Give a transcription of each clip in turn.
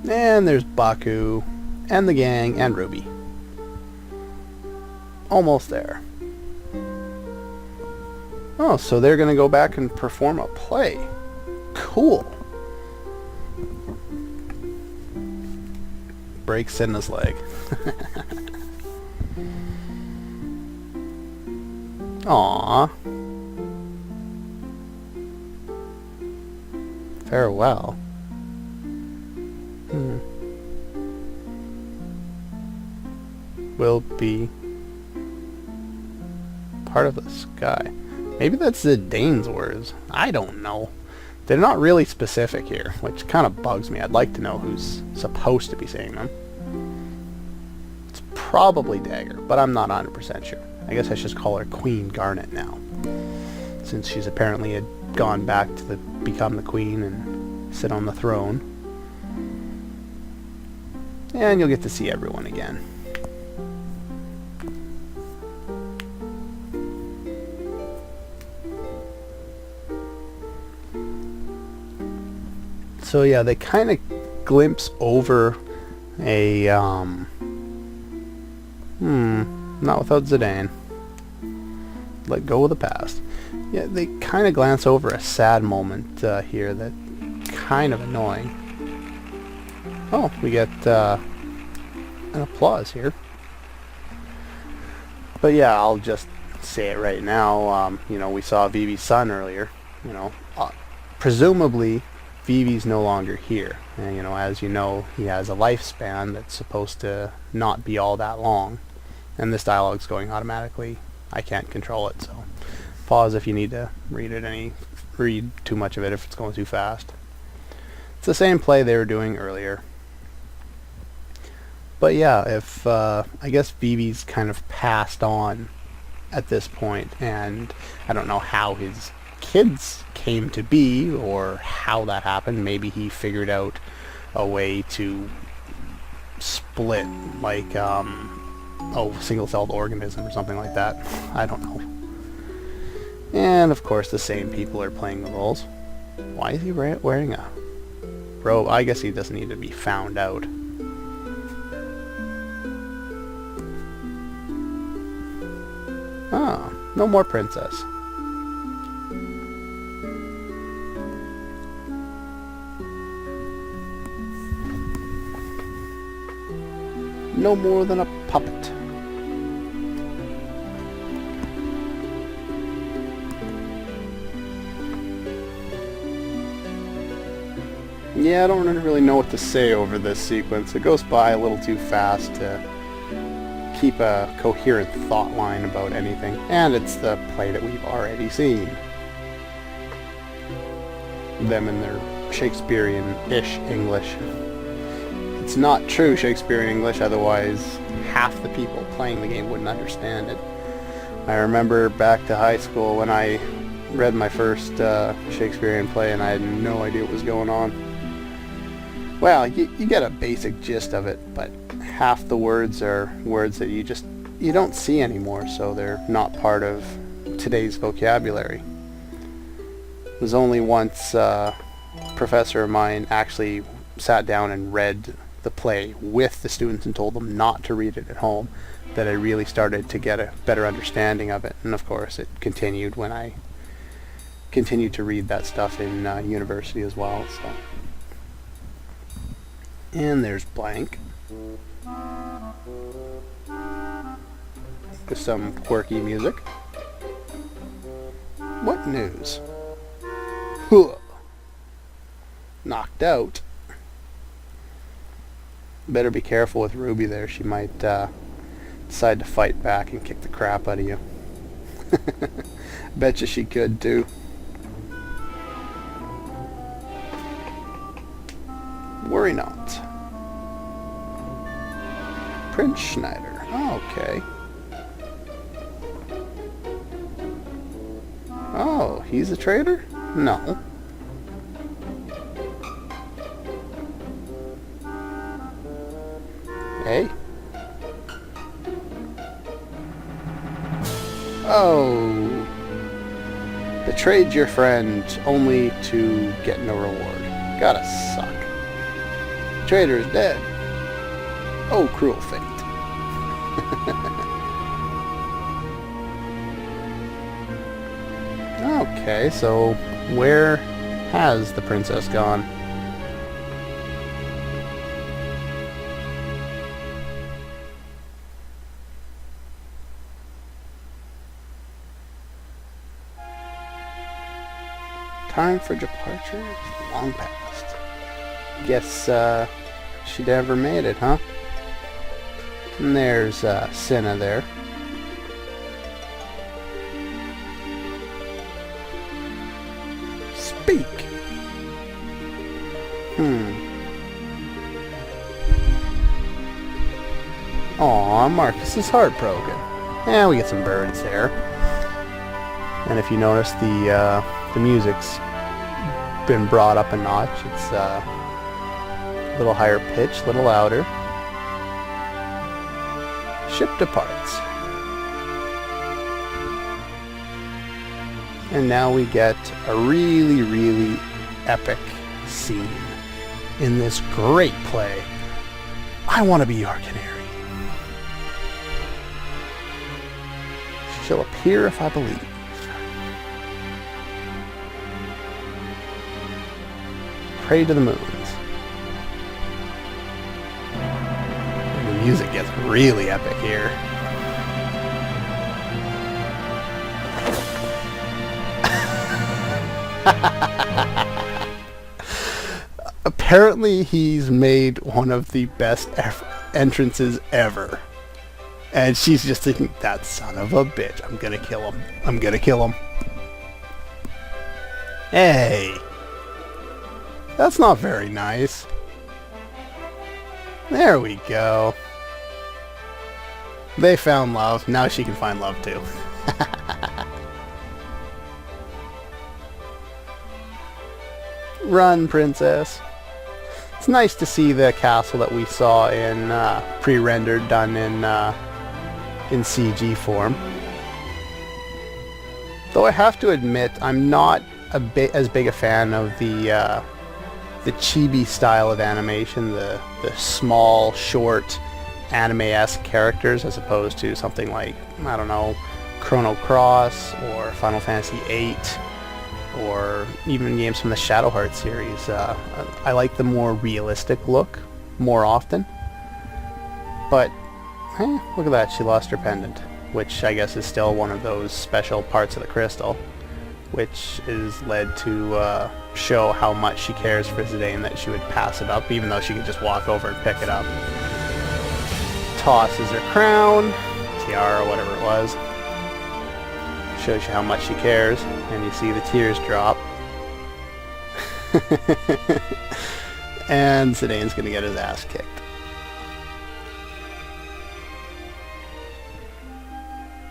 And there's Baku, and the gang, and Ruby. Almost there. Oh, so they're going to go back and perform a play. Cool. Breaks Sidna's leg. Aww. Farewell. Will be part of the sky. Maybe that's the Dane's words. I don't know. They're not really specific here, which kind of bugs me. I'd like to know who's supposed to be saying them. It's probably Dagger, but I'm not 100% sure. I guess I should just call her Queen Garnet now, since she's apparently had gone back to become the queen and sit on the throne. And you'll get to see everyone again. So yeah, they kind of glimpse over a, not without Zidane. Let go of the past. Yeah, they kind of glance over a sad moment here that kind of annoying. Oh, we get an applause here. But yeah, I'll just say it right now. You know, we saw Vivi's son earlier. You know, presumably Vivi's no longer here. And, you know, as you know, he has a lifespan that's supposed to not be all that long. And this dialogue's going automatically. I can't control it, so pause if you need to read too much of it if it's going too fast. It's the same play they were doing earlier. But yeah, if I guess Vivi's kind of passed on at this point, and I don't know how his kids came to be or how that happened. Maybe he figured out a way to split, like single-celled organism or something like that. I don't know. And of course the same people are playing the roles. Why is he wearing a robe? I guess he doesn't need to be found out. Ah, no more princess. No more than a puppet. Yeah, I don't really know what to say over this sequence. It goes by a little too fast to keep a coherent thought line about anything. And it's the play that we've already seen. Them in their Shakespearean-ish English. It's not true Shakespearean English, otherwise half the people playing the game wouldn't understand it. I remember back to high school when I read my first Shakespearean play and I had no idea what was going on. Well, you get a basic gist of it, but half the words are words that you don't see anymore, so they're not part of today's vocabulary. It was only once a professor of mine actually sat down and read the play with the students and told them not to read it at home that I really started to get a better understanding of it. And of course it continued when I continued to read that stuff in university as well. So. And there's blank. With some quirky music. What news? Huh. Knocked out. Better be careful with Ruby there. She might decide to fight back and kick the crap out of you. Betcha she could too. Worry not. Prince Schneider. Okay. Oh, he's a traitor? No. Hey. Oh. Betrayed your friend only to get no reward. Gotta suck. traitor is dead. Oh, cruel fate. Okay, so where has the princess gone? Time for departure? Long past. Guess, she never made it, huh? And there's, Cinna there. Speak! Aw, Marcus is heartbroken. Yeah, we get some birds there. And if you notice, the music's been brought up a notch. It's a little higher pitch, a little louder. Ship departs. And now we get a really, really epic scene in this great play. I want to be your canary. She'll appear if I believe. Pray to the moons. And the music gets really epic here. Apparently he's made one of the best entrances ever. And she's just thinking, that son of a bitch, I'm gonna kill him. I'm gonna kill him. Hey! That's not very nice. There we go. They found love. Now she can find love too. Run, princess. It's nice to see the castle that we saw in pre-rendered done in CG form. Though I have to admit, I'm not as big a fan of the chibi style of animation, the small, short, anime-esque characters, as opposed to something like, I don't know, Chrono Cross or Final Fantasy VIII, or even games from the Shadow Heart series. I like the more realistic look more often. But, hey, look at that, she lost her pendant, which I guess is still one of those special parts of the crystal, which is led to show how much she cares for Zidane, that she would pass it up, even though she could just walk over and pick it up. Tosses her crown, tiara, whatever it was. Shows you how much she cares, and you see the tears drop. And Zidane's gonna get his ass kicked.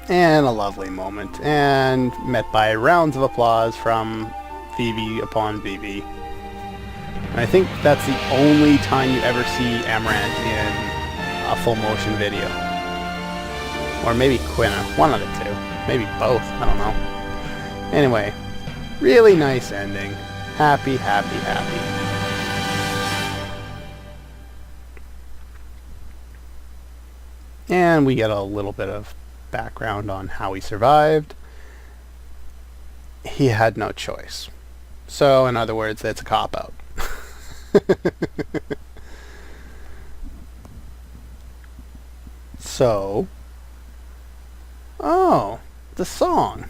And a lovely moment, and met by rounds of applause from Vivi upon Vivi. And I think that's the only time you ever see Amaranth in a full motion video. Or maybe Quina, one of the two. Maybe both, I don't know. Anyway, really nice ending. Happy, happy, happy. And we get a little bit of background on how he survived. He had no choice. So, in other words, it's a cop-out. So, oh, the song.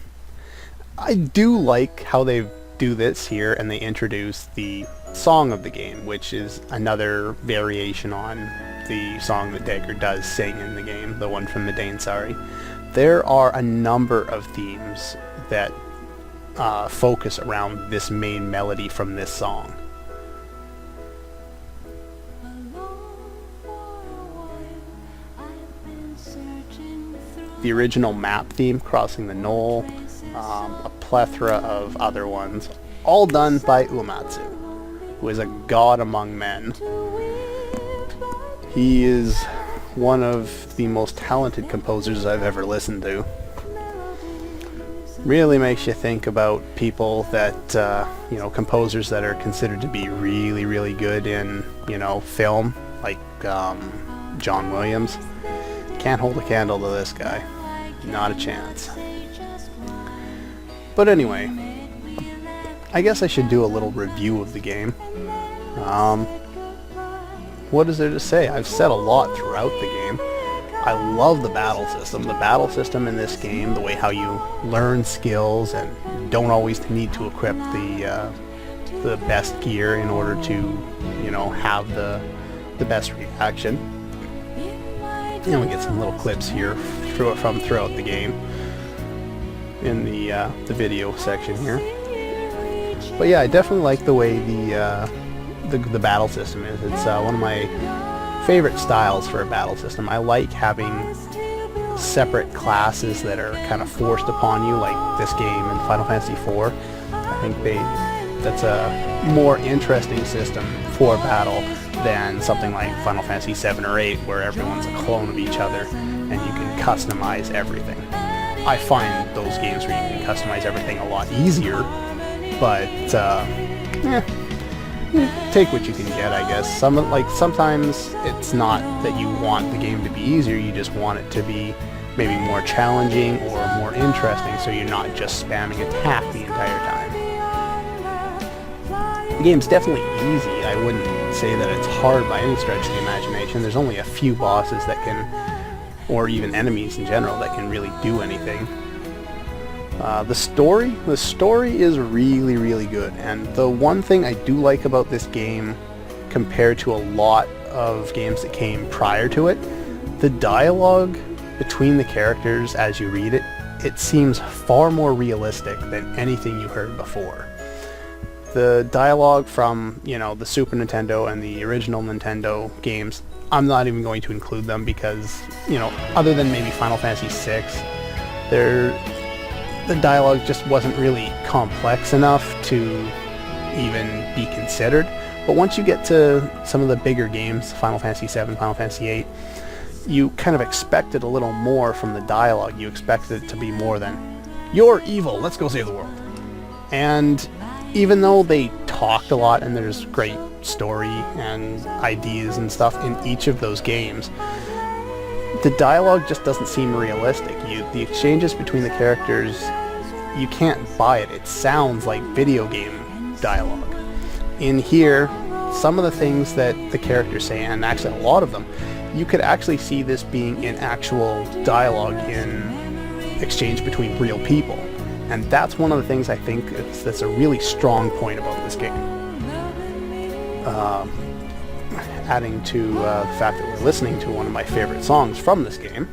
I do like how they do this here, and they introduce the song of the game, which is another variation on the song that Dagger does sing in the game, the one from Medane, sorry. There are a number of themes that focus around this main melody from this song. The original map theme, Crossing the Knoll, a plethora of other ones, all done by Uematsu, who is a god among men. He is one of the most talented composers I've ever listened to. Really makes you think about people that, composers that are considered to be really, really good in, film, like John Williams. Can't hold a candle to this guy. Not a chance. But anyway, I guess I should do a little review of the game. What is there to say? I've said a lot throughout the game. I love the battle system. The battle system in this game, the way how you learn skills and don't always need to equip the best gear in order to, have the best reaction. And we get some little clips here from throughout the game in the video section here. But yeah, I definitely like the way the battle system is. It's one of my favorite styles for a battle system. I like having separate classes that are kind of forced upon you, like this game in Final Fantasy IV. I think that's a more interesting system for battle than something like Final Fantasy VII or VIII, where everyone's a clone of each other and you can customize everything. I find those games where you can customize everything a lot easier, but take what you can get, I guess. Sometimes it's not that you want the game to be easier, you just want it to be maybe more challenging or more interesting, so you're not just spamming attack the entire time. The game's definitely easy. I wouldn't say that it's hard by any stretch of the imagination. There's only a few bosses that can, or even enemies in general, that can really do anything. The story is really, really good, and the one thing I do like about this game compared to a lot of games that came prior to it, the dialogue between the characters as you read it, it seems far more realistic than anything you heard before. The dialogue from, the Super Nintendo and the original Nintendo games, I'm not even going to include them because, other than maybe Final Fantasy VI, the dialogue just wasn't really complex enough to even be considered. But once you get to some of the bigger games, Final Fantasy VII, Final Fantasy VIII, you kind of expected a little more from the dialogue. You expected it to be more than, "You're evil, let's go save the world." And even though they talked a lot and there's great story and ideas and stuff in each of those games, the dialogue just doesn't seem realistic. The exchanges between the characters, you can't buy it. It sounds like video game dialogue. In here, some of the things that the characters say, and actually a lot of them, you could actually see this being in actual dialogue in exchange between real people. And that's one of the things I think that's a really strong point about this game. Adding to the fact that we're listening to one of my favorite songs from this game,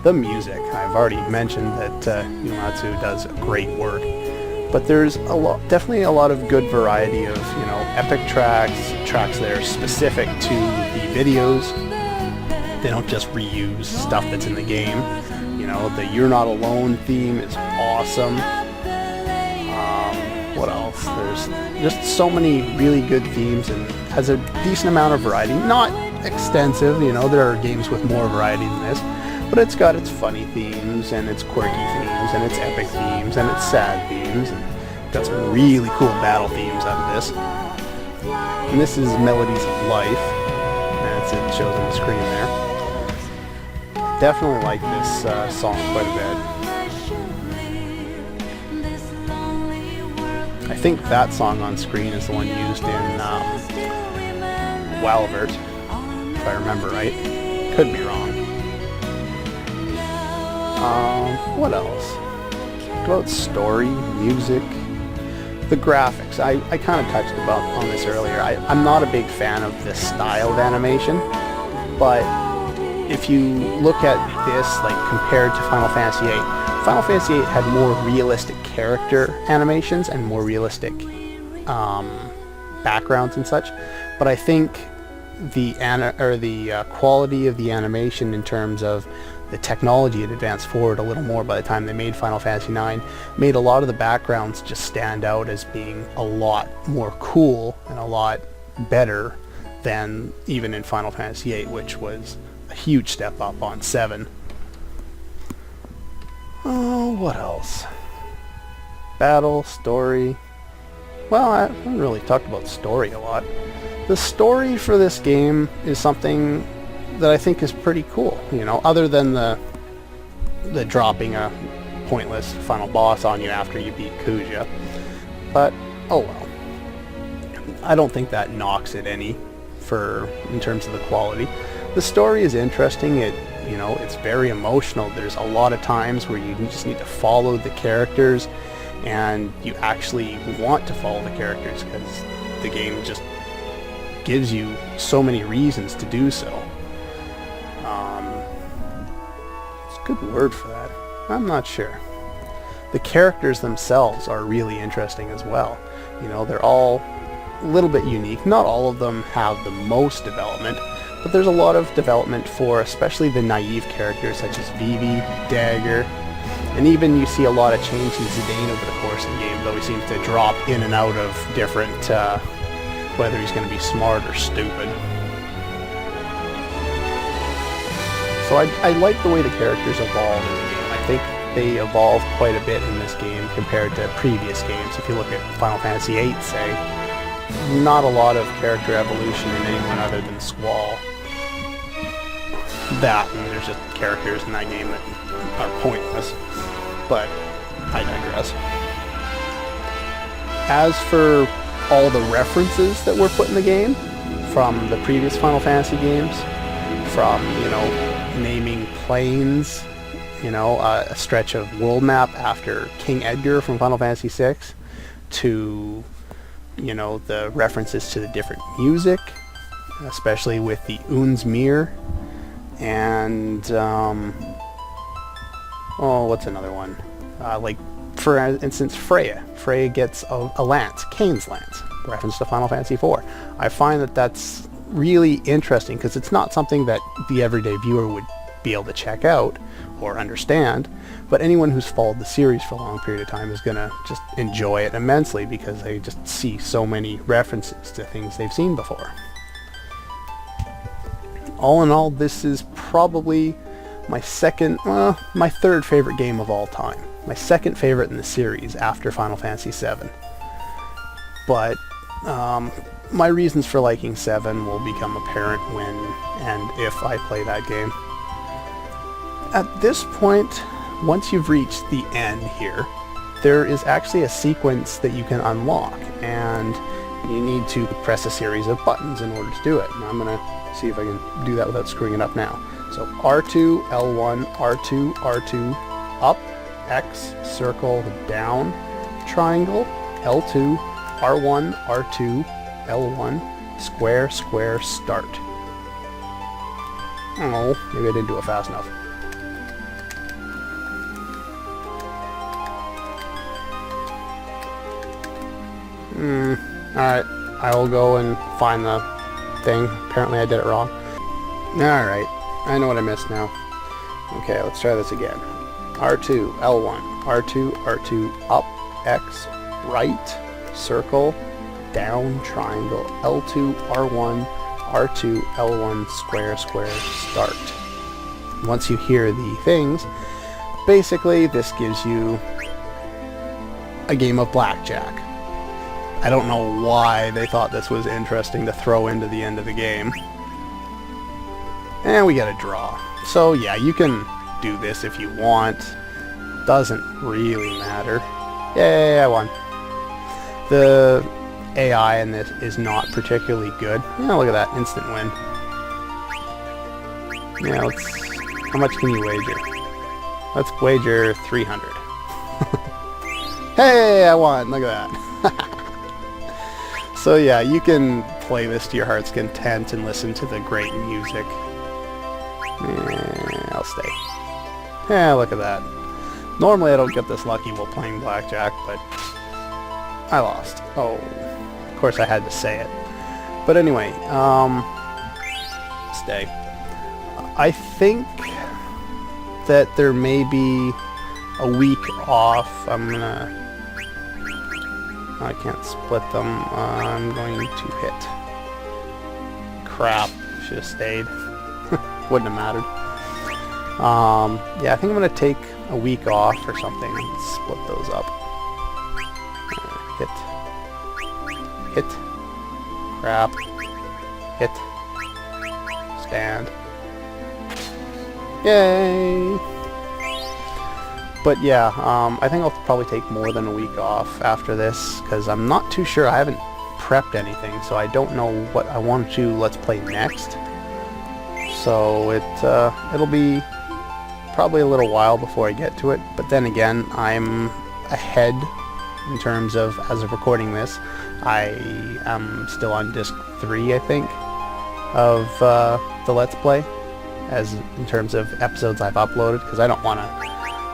the music. I've already mentioned that Uematsu does great work, but there's definitely a lot of good variety of epic tracks that are specific to the videos. They don't just reuse stuff that's in the game. The "You're Not Alone" theme is awesome. What else? There's just so many really good themes and has a decent amount of variety. Not extensive, there are games with more variety than this, but it's got its funny themes and its quirky themes and its epic themes and its sad themes, and got some really cool battle themes out of this. And this is Melodies of Life, and it shows on the screen there. Definitely like this song quite a bit. I think that song on screen is the one used in Walvert, if I remember right. Could be wrong. What else? About story, music, the graphics. I kind of touched on this earlier. I'm not a big fan of this style of animation, but if you look at this, compared to Final Fantasy VIII, Final Fantasy VIII had more realistic character animations and more realistic backgrounds and such, but I think the quality of the animation in terms of the technology had advanced forward a little more by the time they made Final Fantasy IX, made a lot of the backgrounds just stand out as being a lot more cool and a lot better than even in Final Fantasy VIII, which was a huge step up on 7. Oh, what else? Battle, story. Well, I haven't really talked about story a lot. The story for this game is something that I think is pretty cool, you know, other than the dropping a pointless final boss on you after you beat Kuja. But, oh well. I don't think that knocks it any in terms of the quality. The story is interesting. It's very emotional. There's a lot of times where you just need to follow the characters, and you actually want to follow the characters because the game just gives you so many reasons to do so. It's a good word for that. I'm not sure. The characters themselves are really interesting as well. You know, they're all a little bit unique. Not all of them have the most development, but there's a lot of development for especially the naive characters such as Vivi, Dagger, and even you see a lot of change in Zidane over the course of the game, though he seems to drop in and out of different, whether he's going to be smart or stupid. So I like the way the characters evolve in the game. I think they evolve quite a bit in this game compared to previous games. If you look at Final Fantasy VIII, say, not a lot of character evolution in anyone other than Squall. That, and there's just characters in that game that are pointless. But I digress. As for all the references that were put in the game from the previous Final Fantasy games, from, naming planes, a stretch of world map after King Edgar from Final Fantasy VI, to, the references to the different music, especially with the Un's Mirror, and, what's another one? For instance, Freya. Freya gets a lance, Kane's lance, reference to Final Fantasy IV. I find that that's really interesting because it's not something that the everyday viewer would be able to check out or understand, but anyone who's followed the series for a long period of time is going to just enjoy it immensely because they just see so many references to things they've seen before. All in all, this is probably my third favorite game of all time. My second favorite in the series after Final Fantasy VII. But my reasons for liking 7 will become apparent when and if I play that game. At this point, once you've reached the end here, there is actually a sequence that you can unlock, and you need to press a series of buttons in order to do it. And I'm going to see if I can do that without screwing it up now. So R2, L1, R2, R2, up, X, circle, down, triangle, L2, R1, R2, L1, square, square, start. Oh, maybe I didn't do it fast enough. Alright, I will go and find the thing. Apparently I did it wrong. Alright, I know what I missed now. Okay, let's try this again. R2, L1, R2, R2, up, X, right, circle, down, triangle, L2, R1, R2, L1, square, square, start. Once you hear the things, basically this gives you a game of blackjack. I don't know why they thought this was interesting to throw into the end of the game. And we get a draw. So yeah, you can do this if you want. Doesn't really matter. Yay, I won. The AI in this is not particularly good. Yeah, look at that, instant win. Yeah, how much can you wager? Let's wager 300. Hey, I won, look at that. So yeah, you can play this to your heart's content and listen to the great music. I'll stay. Yeah, look at that. Normally I don't get this lucky while playing blackjack, but I lost. Oh, of course I had to say it. But anyway, stay. I think that there may be a week off. I can't split them. I'm going to hit. Crap. Should have stayed. Wouldn't have mattered. Yeah, I think I'm going to take a week off or something and split those up. Hit. Crap. Hit. Stand. Yay! But yeah, I think I'll probably take more than a week off after this, because I'm not too sure. I haven't prepped anything, so I don't know what I want to Let's Play next. So it'll be probably a little while before I get to it, but then again, I'm ahead in terms of, as of recording this, I am still on disc 3, I think, of the Let's Play, as in terms of episodes I've uploaded, because I don't want to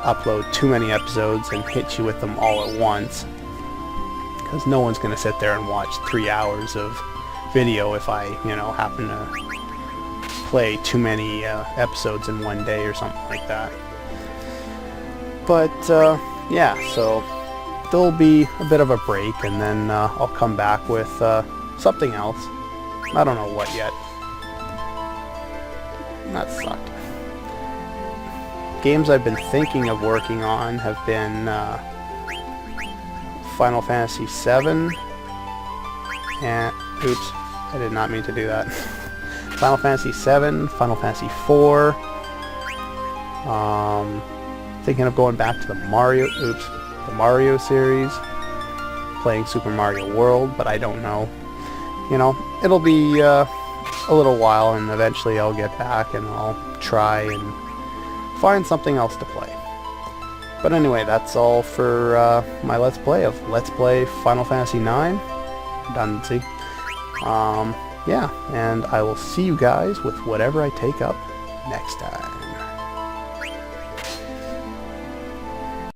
upload too many episodes and hit you with them all at once, because no one's going to sit there and watch 3 hours of video if I, you know, happen to play too many episodes in one day or something like that. But yeah, so there'll be a bit of a break, and then I'll come back with something else. I don't know what yet. That sucked. Games I've been thinking of working on have been Final Fantasy VII, and oops, I did not mean to do that. Final Fantasy VII, Final Fantasy IV. Thinking of going back to the Mario series, playing Super Mario World, but I don't know. You know, it'll be a little while, and eventually I'll get back and I'll try and find something else to play. But anyway, that's all for my Let's Play of Let's Play Final Fantasy IX. Redundancy. Yeah, and I will see you guys with whatever I take up next time.